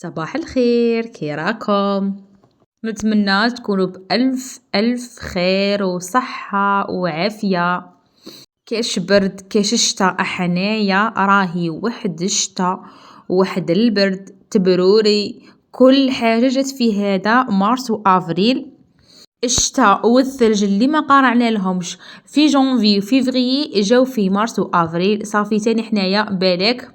صباح الخير، كي راكم؟ نتمنى تكونوا بألف ألف خير وصحة وعافية. كاش برد كاش الشتا حنايا راهي وحد الشتا وحد البرد تبروري. كل حاجة جات في هذا مارس وافريل. الشتاء والثلج اللي ما قارعنا لهمش في جونفي وفيفري جاو في مارس وافريل. صافي تاني حنايا بالك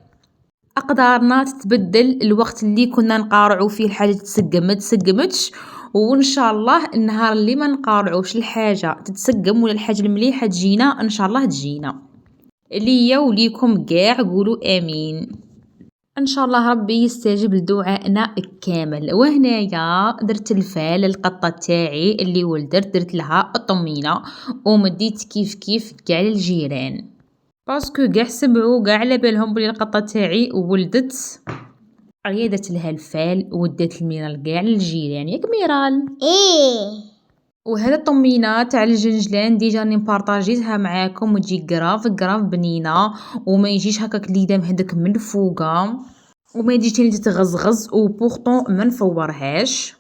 أقدارنا تتبدل. الوقت اللي كنا نقارعوا فيه الحاجة تسقمتش، وإن شاء الله النهار اللي ما نقارعوش الحاجة تتسقم ولا الحاجة المليحة تجينا إن شاء الله تجينا. ليا وليكم قاع قولوا آمين. ان شاء الله ربي يستجيب لدعائنا كامل. وهنايا درت الفال القطه تاعي اللي ولدت درت لها الطمينه ومديت كيف كاع الجيران باسكو كاع سمعوا كاع على بالهم بلي القطه تاعي ولدت. عيدت لها الفال ودات الميرال كاع للجيران ياك ميرال. ايه وهذا الطمينه تاع الجنجلان ديجا راني مبارطاجيتها معاكم وتجي كراف بنينه وما يجيش هكاك ليدا مهدك من فوقه وما يجيش تاني تتغزغز وبورطون ما نفورهاش.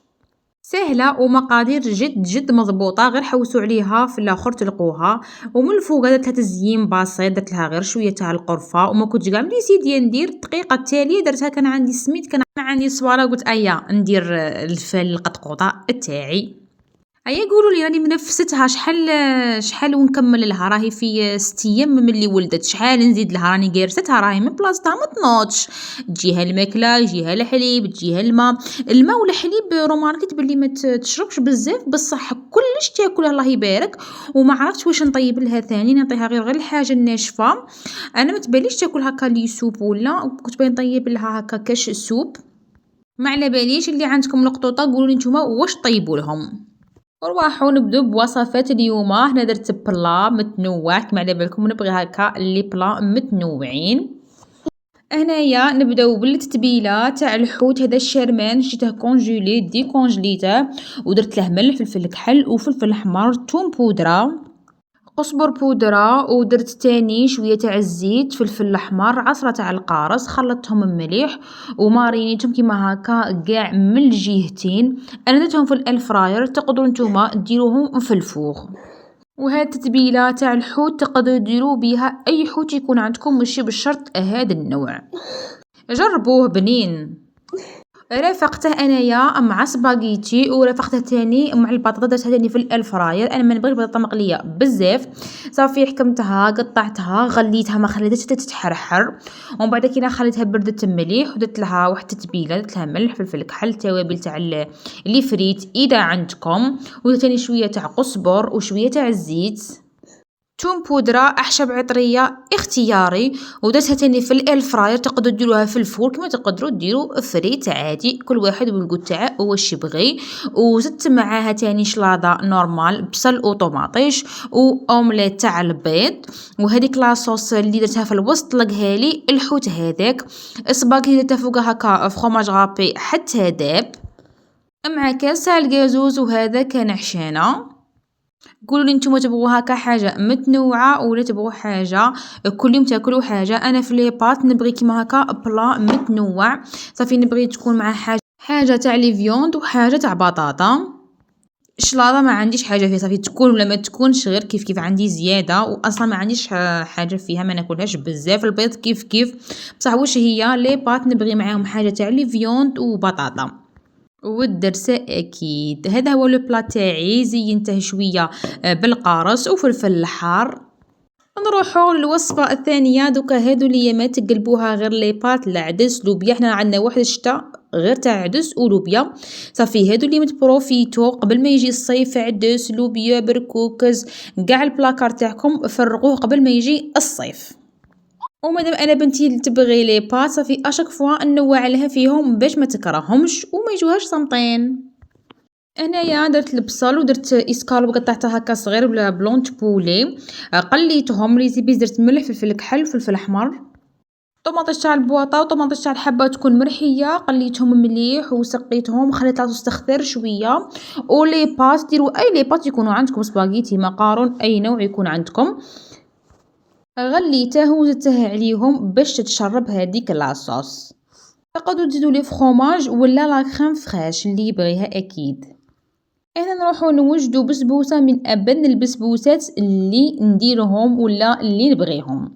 سهله ومقادير جد مضبوطه، غير حوسوا عليها في الاخر تلقوها. ومن الفوق درت لها تزيين بسيط، درت لها غير شويه تاع القرفه وما كنتش كاع نسيت ندير الدقيقه التاليه درتها. كان عندي سميت كان عندي صوالة قلت ايا ندير الفال القطقوطه تاعي. هيا قولوا لي راني منفستها شحال ونكمل لها. راهي في 6 ايام من اللي ولدت. شحال نزيد لها؟ راني قارستها راهي من بلاصتها ما تنوضش. تجيها الماكله يجيها الحليب تجيها الماء والحليب. روماركيت بلي ما تشربش بزاف بصح كلش تاكله الله يبارك. وما عرفتش واش نطيب لها ثاني، نعطيها غير الحاجه الناشفه. انا ما تباليش تاكل هكا لي سوب ولا كنت باغي نطيب لها هكا كاش سوب. ما على باليش اللي عندكم القطوطه قولوا لي نتوما واش طيبوا لهم. ورواحو نبدو بوصفات اليوم. هنا درت بلا متنوع كما على بالكم نبغي هكا لي بلا متنوعين. هنايا نبداو بالتتبيله تاع الحوت. هذا الشرمان شريته كونجيلي ديكونجليته ودرت له ملح فلفل كحل وفلفل احمر توم بودره قزبر بودرة ودرت تاني شويه تاع الزيت فلفل الاحمر عصره تاع القارص خلطتهم مليح ومارينيتهم كيما هكا كاع من الجهتين. انا درتهم في الفراير تقدروا نتوما ديروهم في الفوغ. وهاد التتبيله تاع الحوت تقدروا ديروا بها اي حوت يكون عندكم ماشي بالشرط هذا النوع. جربوه بنين. رافقته انايا مع سباغيتي ورافقته تاني مع البطاطا درتها تاني في الفراير. انا ما نبغيش البطاطا مقليه بزاف. صافي حكمتها قطعتها غليتها ما خليتهاش تتحرحر ومن بعد كي خليتها بردت مليح ودرت لها واحد التتبيله درت لها ملح فلفل كحل التوابل تاع اللي فريت اذا عندكم ودرت تاني شويه تاع قزبر وشويه تاع الزيت توم بودرة أعشاب عطرية اختياري ودرتها تاني في الفراير. تقدروا ديروها في الفور كما تقدروا ديروا فريت عادي كل واحد والقوت تاعه واش يبغي. وزدت معاها تاني شلاضه نورمال بصل وطوماطيش واومليت تاع البيض. وهذيك لاصوص اللي درتها في الوسط لقها لي الحوت هذاك. سباغيتي درتها فوقها هكا فخوماج غابي حتى داب مع كاس تاع الكازوز وهذا كان عشانه. قولوا لي نتوما تبغوا هكا حاجه متنوعه ولا تبغوا حاجه كل يوم تاكلوا حاجه. انا في لي بات نبغي كيما هكا بلا متنوع. صافي نبغي تكون مع حاجه تاع لي فيوند وحاجه تاع بطاطا. الشلاضه ما عنديش حاجه فيها صافي تكون ولا ما تكونش غير كيف عندي زياده واصلا ما عنديش حاجه فيها ما ناكلهاش بزاف. البيض كيف بصح واش هي لي بات نبغي معاهم حاجه تاع لي فيوند وبطاطا والدرسة أكيد. هذا هو لو بلا تاعي زينته شوية بالقارص وفلفل الحار. نروحو للوصفة الثانية دوكا. هادو ليا ما تقلبوها غير لي بات لا عدس لوبيا. حنا عندنا واحد الشتا غير تاع عدس ولوبيا. صافي هادو اللي متبروفيتو قبل ما يجي الصيف عدس لوبيا بركوكز كاع البلاكار تاعكم فرغوه قبل ما يجي الصيف. ومادام انا بنتي تبغي لي بات صافي اشاك فوا نوع لها فيهم باش ما تكرههمش وما يجوهاش صامطين. انايا درت البصل ودرت اسكالوب قطعتها هكا صغير ولا بلونت بولي قليتهم ريزيبيز درت ملح فلفل كحل وفلفل احمر. طوماطيش تاع البواطه وطوماطيش تاع الحبه تكون مرحيه قليتهم مليح وسقيتهم وخليت لاصوص تخثر شويه. ولي بات ديروا اي لي بات يكونوا عندكم سباغيتي مقارون اي نوع يكون عندكم غليته وزدته عليهم باش تتشرب هذيك لاصوص. تقدروا تزيدوا لي فخوماج ولا لا كريم فريش اللي يبغيها اكيد. هنا نروحو نوجدو بسبوسه من ابن البسبوسات اللي نديرهم ولا اللي نبغيهم.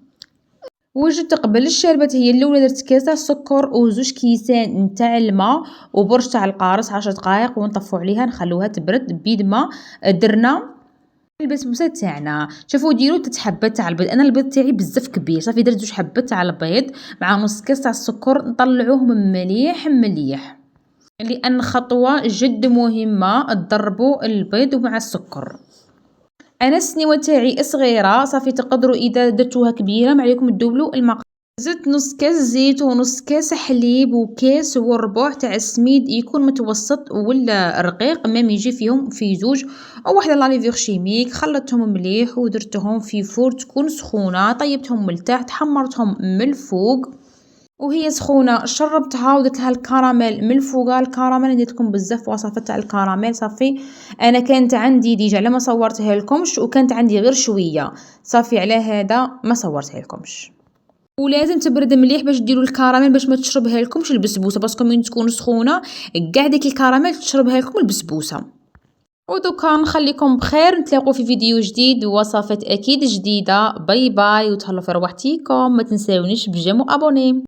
وجدت قبل الشربات هي الاولى درت كاسه سكر وزوج كيسان نتاع الماء وبرش تاع القارص 10 دقائق ونطفو عليها نخلوها تبرد. بيد ما درنا البسبوسه تاعنا. شوفوا ديروا 3 حبات تاع البيض، انا البيض تاعي بزاف كبير صافي درت 2 حبات تاع البيض مع نص كاس تاع السكر. نطلعوهم مليح مليح لان خطوه جد مهمه تضربوا البيض مع السكر. انا السنيوه تاعي صغيره صافي تقدروا اذا درتوها كبيره ما عليكم تدوبلوا الماء. زدت نص كاس زيت ونص كاس حليب وكاس وربع تاع السميد يكون متوسط ولا رقيق ميم يجي فيهم في زوج او واحده لاليفيغ شيميك. خلطتهم مليح ودرتهم في فور تكون سخونه. طيبتهم من التحت حمرتهم من الفوق وهي سخونه شربتها ودرت لها الكراميل من الفوق. الكراميل نديتكم بزاف وصفات تاع الكراميل صافي انا كانت عندي ديجا على ما صورتها لكمش وكانت عندي غير شويه صافي على هذا ما صورتها لكمش. ولازم تبرد مليح باش ديروا الكراميل باش ما تشربها لكمش البسبوسه باسكو من تكون سخونه كاع ديك الكراميل تشربها لكم البسبوسه. ودوكا نخليكم بخير نتلاقوا في فيديو جديد ووصفات اكيد جديده. باي باي وتهلاو في رواحتيكم. ما تنساونيش بجيم وابوني.